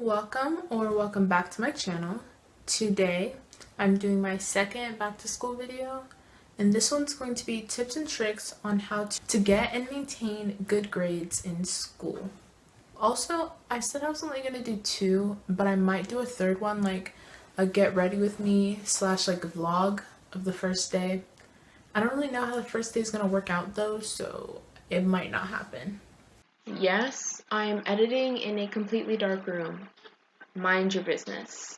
Welcome back to my channel. Today I'm doing my second back to school video, and this one's going to be tips and tricks on how to get and maintain good grades in school. Also, I said I was only going to do two, but I might do a third one, like a get ready with me / like a vlog of the first day. I don't really know how the first day is going to work out though, so it might not happen. Yes, I am editing in a completely dark room. Mind your business.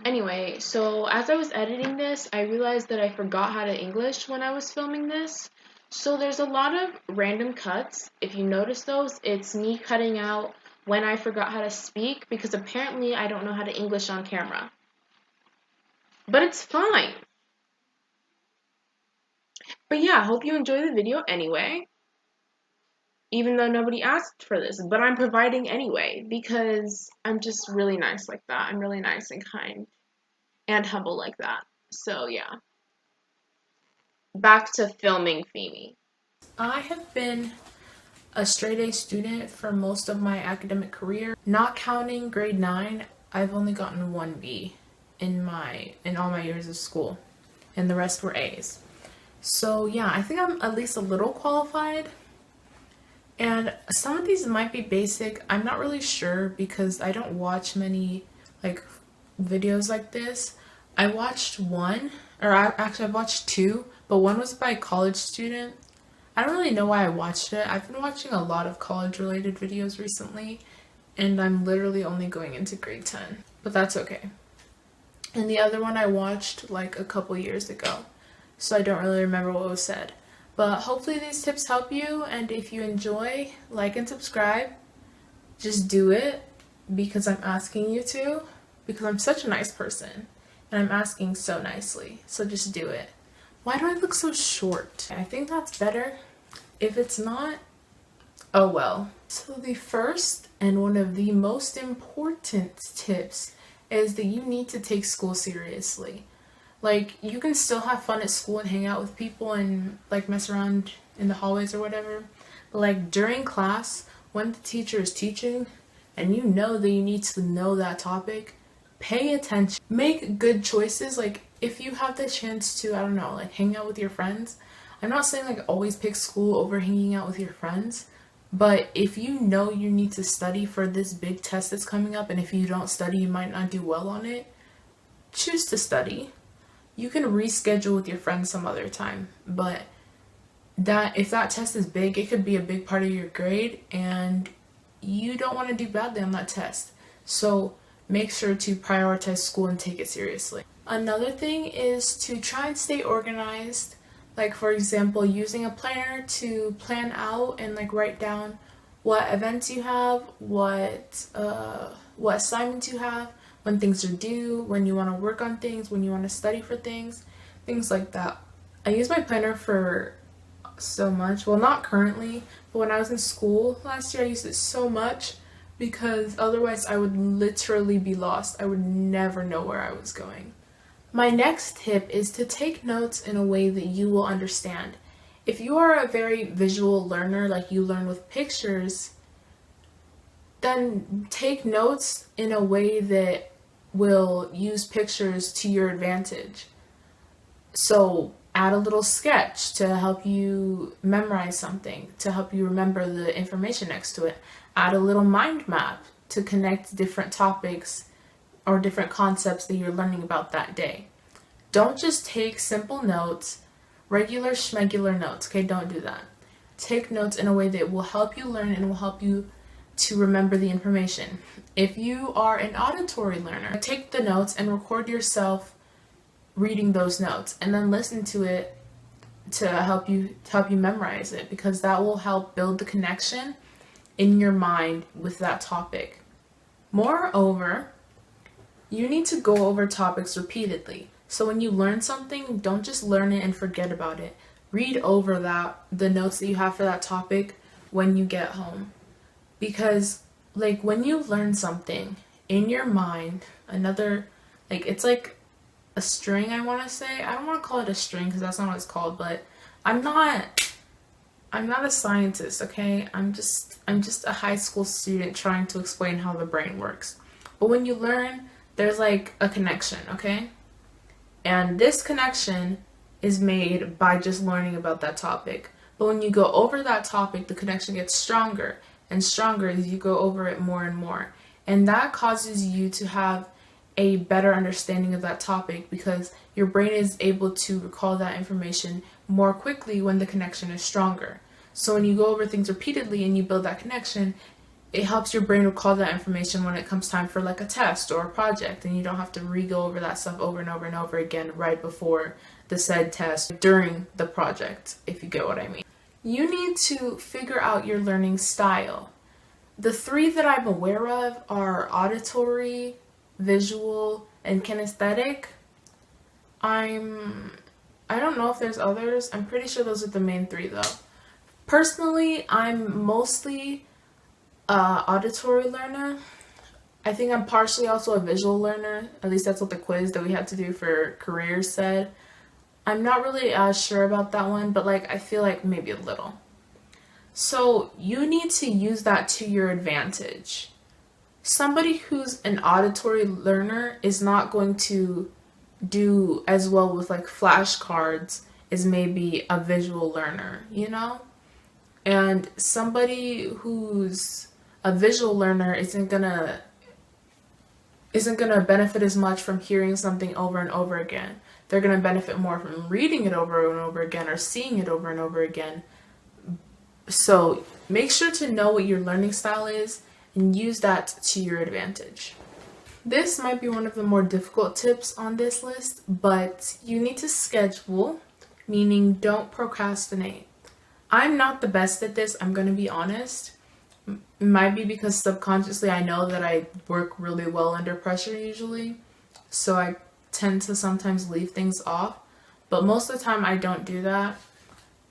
Anyway, so as I was editing this, I realized that I forgot how to English when I was filming this. So there's a lot of random cuts. If you notice those, it's me cutting out when I forgot how to speak because apparently I don't know how to English on camera. But it's fine. But yeah, I hope you enjoy the video anyway. Even though nobody asked for this, but I'm providing anyway because I'm just really nice like that. I'm really nice and kind and humble like that. So yeah. Back to filming Femi. I have been a straight A student for most of my academic career. Not counting grade 9, I've only gotten 1B in all my years of school, and the rest were A's. So yeah, I think I'm at least a little qualified. And some of these might be basic. I'm not really sure because I don't watch many videos like this. I watched one, or I've watched two, but one was by a college student. I don't really know why I watched it. I've been watching a lot of college related videos recently, and I'm literally only going into grade 10, but that's okay. And the other one I watched like a couple years ago, so I don't really remember what was said. But hopefully these tips help you, and if you enjoy, like and subscribe. Just do it because I'm asking you to, because I'm such a nice person and I'm asking so nicely. So just do it. Why do I look so short? I think that's better. If it's not, oh well. So the first and one of the most important tips is that you need to take school seriously. Like, you can still have fun at school and hang out with people and like mess around in the hallways or whatever, but like during class, when the teacher is teaching and you know that you need to know that topic, pay attention. Make good choices. Like, if you have the chance to, I don't know, like hang out with your friends, I'm not saying like always pick school over hanging out with your friends, but if you know you need to study for this big test that's coming up, and if you don't study you might not do well on it, choose to study. You can reschedule with your friends some other time, but if that test is big, it could be a big part of your grade and you don't want to do badly on that test. So make sure to prioritize school and take it seriously. Another thing is to try and stay organized. Like, for example, using a planner to plan out and like write down what events you have, what assignments you have, when things are due, when you want to work on things, when you want to study for things like that. I use my planner for so much. Well, not currently, but when I was in school last year, I used it so much because otherwise I would literally be lost. I would never know where I was going. My next tip is to take notes in a way that you will understand. If you are a very visual learner, like you learn with pictures, then take notes in a way that will use pictures to your advantage. So add a little sketch to help you memorize something, to help you remember the information next to it. Add a little mind map to connect different topics or different concepts that you're learning about that day. Don't just take simple notes, regular schmegular notes, okay? Don't do that. Take notes in a way that will help you learn and will help you to remember the information. If you are an auditory learner, take the notes and record yourself reading those notes and then listen to it to help you memorize it, because that will help build the connection in your mind with that topic. Moreover, you need to go over topics repeatedly. So when you learn something, don't just learn it and forget about it. Read over the notes that you have for that topic when you get home. Because like when you learn something in your mind, it's like a string, I want to say. I don't want to call it a string because that's not what it's called, but I'm not a scientist, okay? I'm just a high school student trying to explain how the brain works. But when you learn, there's like a connection, okay? And this connection is made by just learning about that topic. But when you go over that topic, the connection gets stronger and stronger as you go over it more and more. And that causes you to have a better understanding of that topic because your brain is able to recall that information more quickly when the connection is stronger. So when you go over things repeatedly and you build that connection, it helps your brain recall that information when it comes time for like a test or a project, and you don't have to re-go over that stuff over and over and over again right before the said test during the project, if you get what I mean. You need to figure out your learning style. The three that I'm aware of are auditory, visual, and kinesthetic. I don't know if there's others. I'm pretty sure those are the main three though. Personally, I'm mostly auditory learner. I think I'm partially also a visual learner. At least that's what the quiz that we had to do for careers said. I'm not really sure about that one, but like I feel like maybe a little. So you need to use that to your advantage. Somebody who's an auditory learner is not going to do as well with like flashcards as maybe a visual learner, you know? And somebody who's a visual learner isn't gonna benefit as much from hearing something over and over again. They're gonna benefit more from reading it over and over again or seeing it over and over again. So make sure to know what your learning style is and use that to your advantage. This might be one of the more difficult tips on this list, but you need to schedule, meaning don't procrastinate. I'm not the best at this, I'm going to be honest. It might be because subconsciously I know that I work really well under pressure usually, so I tend to sometimes leave things off, but most of the time I don't do that.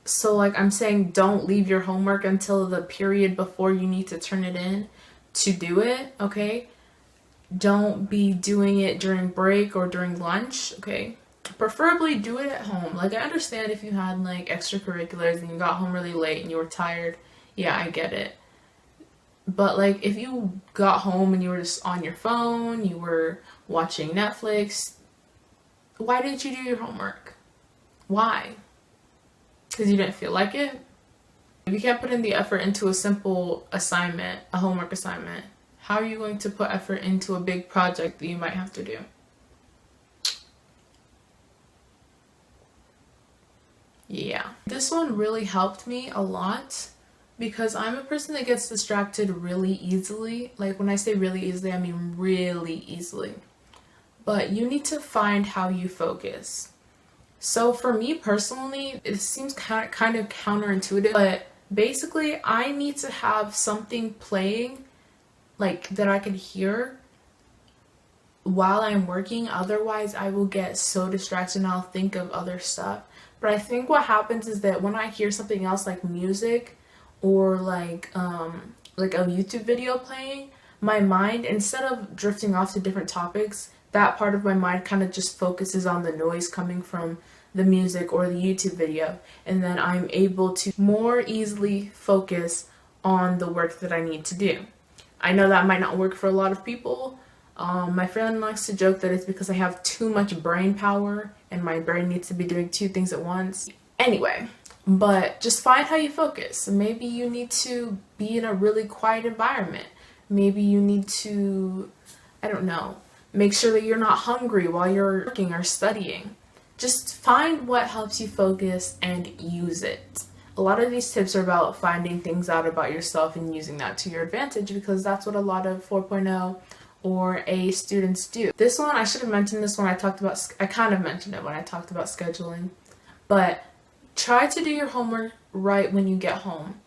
So like I'm saying, don't leave your homework until the period before you need to turn it in to do it, okay? Don't be doing it during break or during lunch, okay? Preferably do it at home. Like I understand if you had like extracurriculars and you got home really late and you were tired, yeah, I get it. But like if you got home and you were just on your phone, you were watching Netflix, why didn't you do your homework? Why? Because you didn't feel like it? If you can't put in the effort into a simple assignment, a homework assignment, how are you going to put effort into a big project that you might have to do? Yeah. This one really helped me a lot because I'm a person that gets distracted really easily. Like when I say really easily, I mean really easily. But you need to find how you focus. So for me personally, it seems kind of counterintuitive, but basically I need to have something playing like that I can hear while I'm working. Otherwise I will get so distracted and I'll think of other stuff. But I think what happens is that when I hear something else like music or like a YouTube video playing, my mind, instead of drifting off to different topics, that part of my mind kind of just focuses on the noise coming from the music or the YouTube video, and then I'm able to more easily focus on the work that I need to do. I know that might not work for a lot of people. My friend likes to joke that it's because I have too much brain power and my brain needs to be doing two things at once. Anyway, but just find how you focus. Maybe you need to be in a really quiet environment. Maybe you need to, I don't know, make sure that you're not hungry while you're working or studying. Just find what helps you focus and use it. A lot of these tips are about finding things out about yourself and using that to your advantage because that's what a lot of 4.0 or A students do. This one, I should have mentioned this when I kind of mentioned it when I talked about scheduling, but try to do your homework right when you get home.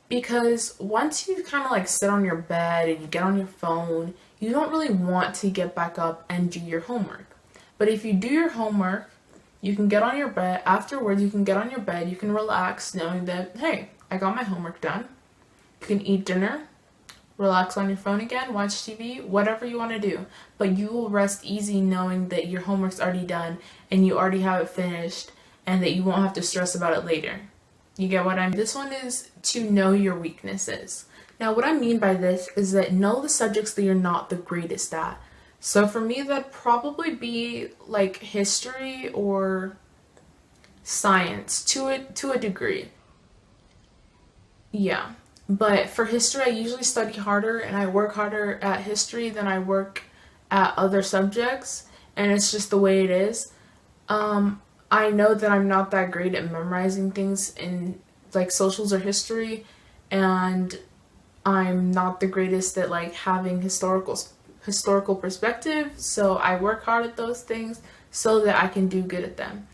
Because once you kind of like sit on your bed and you get on your phone, you don't really want to get back up and do your homework. But if you do your homework, you can get on your bed. Afterwards, you can get on your bed. You can relax knowing that, hey, I got my homework done. You can eat dinner, relax on your phone again, watch TV, whatever you want to do. But you will rest easy knowing that your homework's already done and you already have it finished and that you won't have to stress about it later. You get what I mean? This one is to know your weaknesses. Now, what I mean by this is that know the subjects that you're not the greatest at. So for me, that'd probably be like history or science to a degree. Yeah. But for history, I usually study harder and I work harder at history than I work at other subjects, and it's just the way it is. I know that I'm not that great at memorizing things in like socials or history, and I'm not the greatest at like having historical perspective, so I work hard at those things so that I can do good at them.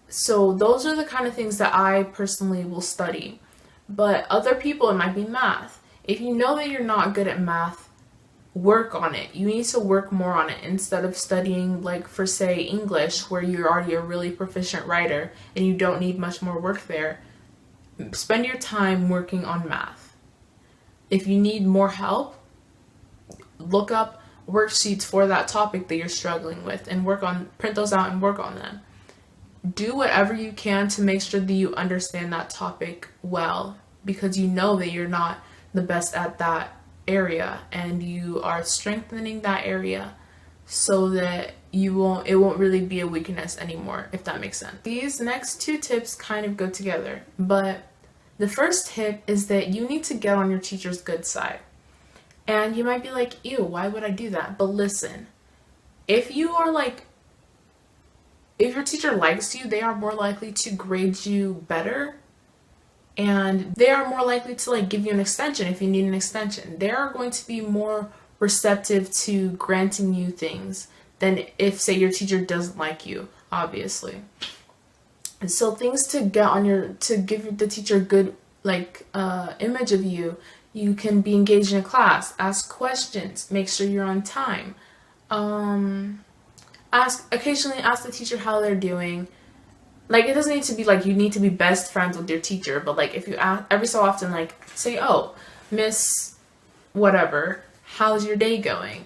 So those are the kind of things that I personally will study. But other people, it might be math. If you know that you're not good at math, work on it. You need to work more on it instead of studying, like, for say English, where you're already a really proficient writer and you don't need much more work there. Spend your time working on math. If you need more help, look up worksheets for that topic that you're struggling with and print those out and work on them. Do whatever you can to make sure that you understand that topic well, because you know that you're not the best at that area and you are strengthening that area so that it won't really be a weakness anymore, if that makes sense. These next two tips kind of go together, but the first tip is that you need to get on your teacher's good side. And you might be like, ew, why would I do that? But listen, if your teacher likes you, they are more likely to grade you better, and they are more likely to like give you an extension if you need an extension. They are going to be more receptive to granting you things than if, say, your teacher doesn't like you, obviously. And so things to give the teacher a good image of you. You can be engaged in a class, ask questions, make sure you're on time. Occasionally ask the teacher how they're doing. Like, it doesn't need to be like you need to be best friends with your teacher, but like if you ask every so often, like say, oh, Miss whatever, how's your day going?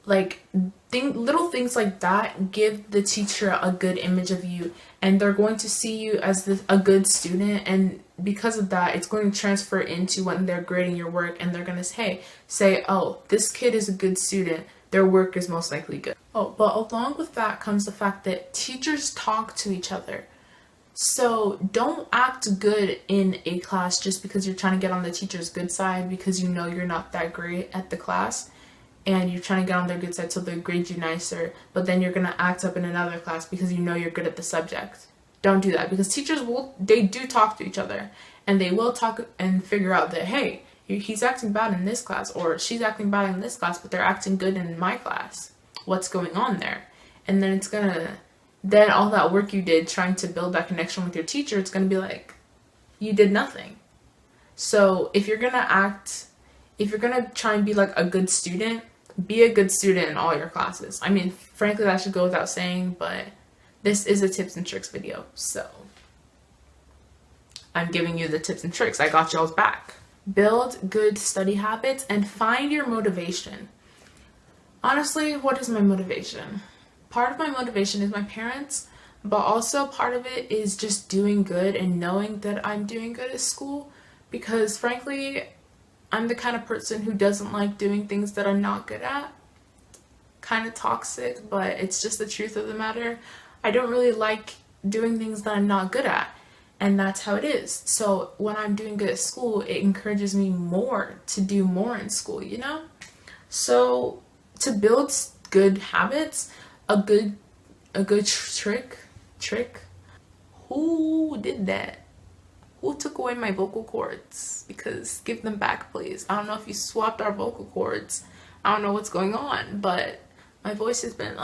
Like little things like that give the teacher a good image of you, and they're going to see you as a good student, and because of that, it's going to transfer into when they're grading your work, and they're going to say, oh, this kid is a good student. Their work is most likely good. Oh, but along with that comes the fact that teachers talk to each other. So don't act good in a class just because you're trying to get on the teacher's good side because you know you're not that great at the class and you're trying to get on their good side so they grade you nicer, but then you're going to act up in another class because you know you're good at the subject. Don't do that, because teachers they do talk to each other, and they will talk and figure out that, hey, he's acting bad in this class, or she's acting bad in this class, but they're acting good in my class. What's going on there? And then then all that work you did trying to build that connection with your teacher, it's gonna be like, you did nothing. So if you're gonna try and be like a good student, be a good student in all your classes. I mean, frankly, that should go without saying, but this is a tips and tricks video, so I'm giving you the tips and tricks. I got y'all's back. Build good study habits and find your motivation. Honestly, what is my motivation? Part of my motivation is my parents, but also part of it is just doing good and knowing that I'm doing good at school, because frankly, I'm the kind of person who doesn't like doing things that I'm not good at. Kind of toxic, but it's just the truth of the matter. I don't really like doing things that I'm not good at. And that's how it is. So when I'm doing good at school, it encourages me more to do more in school, you know? So to build good habits, a good trick. Who did that? Who took away my vocal cords? Because give them back, please. I don't know if you swapped our vocal cords. I don't know what's going on, but my voice has been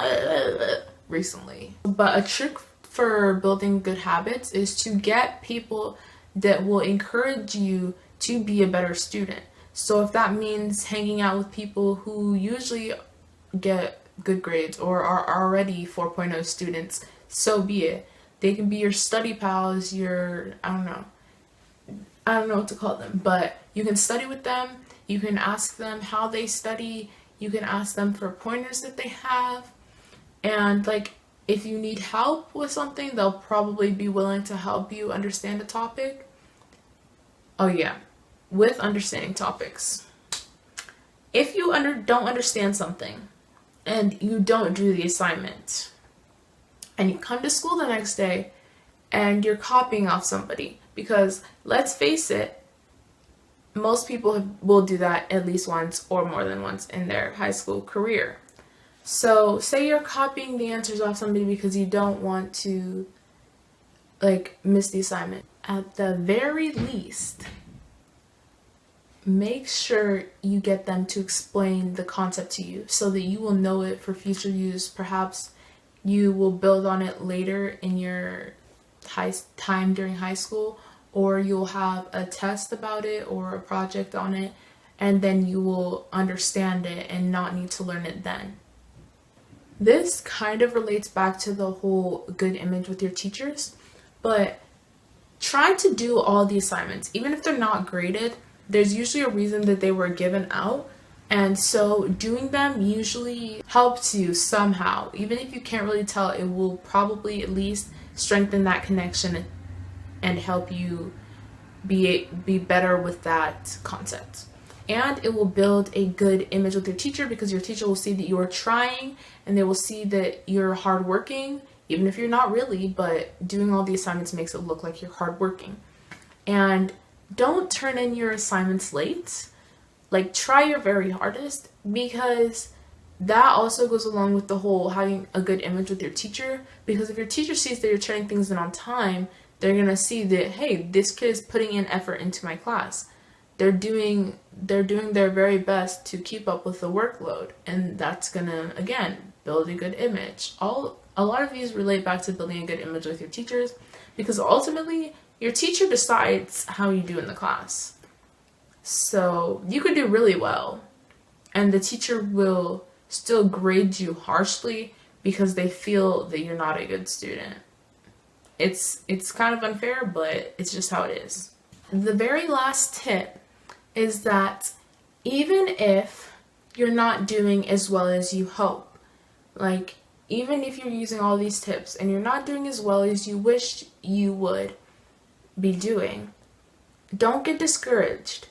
recently. But a trick for building good habits is to get people that will encourage you to be a better student. So if that means hanging out with people who usually get good grades or are already 4.0 students, so be it. They can be your study pals, I don't know what to call them, but you can study with them, you can ask them how they study, you can ask them for pointers that they have, and like, if you need help with something, they'll probably be willing to help you understand a topic. Oh yeah, with understanding topics. If you don't understand something and you don't do the assignment, and you come to school the next day and you're copying off somebody, because let's face it, most people will do that at least once or more than once in their high school career. So say you're copying the answers off somebody because you don't want to miss the assignment. At the very least, make sure you get them to explain the concept to you so that you will know it for future use. Perhaps you will build on it later in your time during high school, or you'll have a test about it or a project on it, and then you will understand it and not need to learn it then. This kind of relates back to the whole good image with your teachers, but try to do all the assignments. Even if they're not graded, there's usually a reason that they were given out, and so doing them usually helps you somehow. Even if you can't really tell, it will probably at least strengthen that connection and help you be better with that concept. And it will build a good image with your teacher, because your teacher will see that you are trying, and they will see that you're hardworking, even if you're not really, but doing all the assignments makes it look like you're hardworking. And don't turn in your assignments late. Try your very hardest, because that also goes along with the whole having a good image with your teacher. Because if your teacher sees that you're turning things in on time, they're gonna see that, hey, this kid is putting in effort into my class. They're doing their very best to keep up with the workload, and that's gonna, again, build a good image. A lot of these relate back to building a good image with your teachers, because ultimately your teacher decides how you do in the class. So you could do really well, and the teacher will still grade you harshly because they feel that you're not a good student. It's kind of unfair, but it's just how it is. The very last tip is that even if you're not doing as well as you hope, even if you're using all these tips and you're not doing as well as you wish you would be doing, don't get discouraged,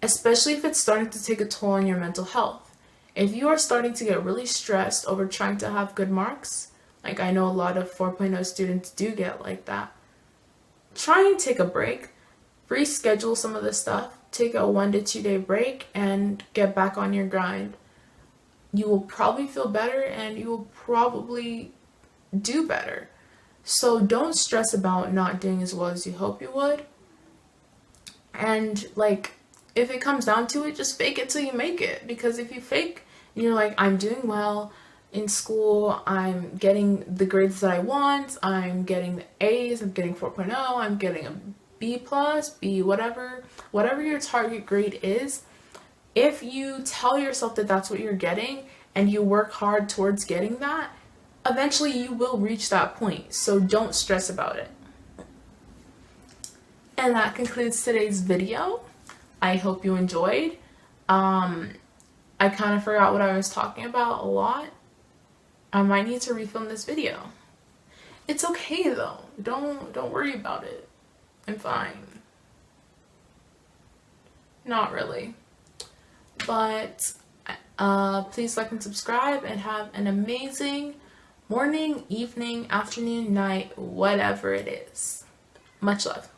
especially if it's starting to take a toll on your mental health. If you are starting to get really stressed over trying to have good marks, I know a lot of 4.0 students do get like that, try and take a break, reschedule some of the stuff, take a 1 to 2 day break, and get back on your grind. You will probably feel better, and you will probably do better. So don't stress about not doing as well as you hope you would. And if it comes down to it, just fake it till you make it. Because if you fake and you're like, I'm doing well in school, I'm getting the grades that I want, I'm getting the A's, I'm getting 4.0, I'm getting a B plus, B whatever your target grade is, if you tell yourself that that's what you're getting and you work hard towards getting that, eventually you will reach that point. So don't stress about it. And that concludes today's video. I hope you enjoyed. I kind of forgot what I was talking about a lot. I might need to refilm this video. It's okay though. Don't worry about it. I'm fine. Not really. But please like and subscribe, and have an amazing morning, evening, afternoon, night, whatever it is. Much love.